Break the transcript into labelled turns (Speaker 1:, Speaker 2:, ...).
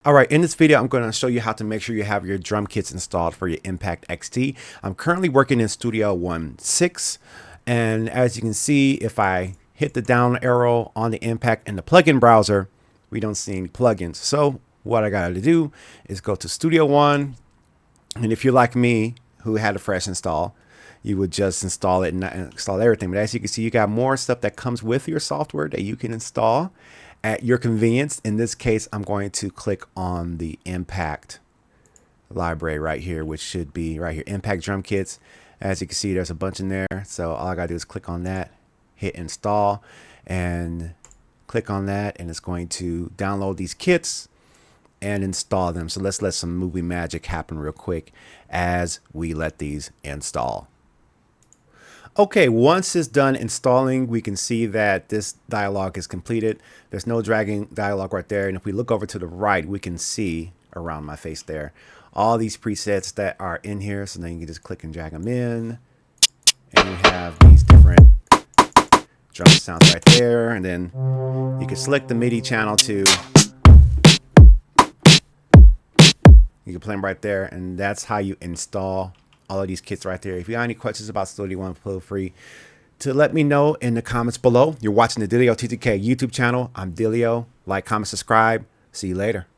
Speaker 1: All right, in this video, I'm going to show you how to make sure you have your drum kits installed for your Impact XT. I'm currently working in Studio One 6, and as you can see, if I hit the down arrow on the Impact in the plugin browser, we don't see any plugins. So what I got to do is go to Studio One, and if you're like me, who had a fresh install, you would just install it and not install everything. But as you can see, you got more stuff that comes with your software that you can install at your convenience. In this case, I'm going to click on the Impact library right here, which should be right here, Impact Drum Kits. As you can see, there's a bunch in there. So all I gotta do is click on that, hit install, and click on that, and it's going to download these kits and install them. So let's let some movie magic happen real quick as we let these install. Okay, once it's done installing, we can see that this dialog is completed. There's no dragging dialog right there. And if we look over to the right, we can see around my face there, all these presets that are in here. So then you can just click and drag them in. And you have these different drum sounds right there. And then you can select the MIDI channel to, you can play them right there. And that's how you install all of these kits right there. If you have any questions about Studio One, feel free to let me know in the comments below. You're watching the Delio TTK YouTube channel. I'm Delio. Like, comment, subscribe. See you later.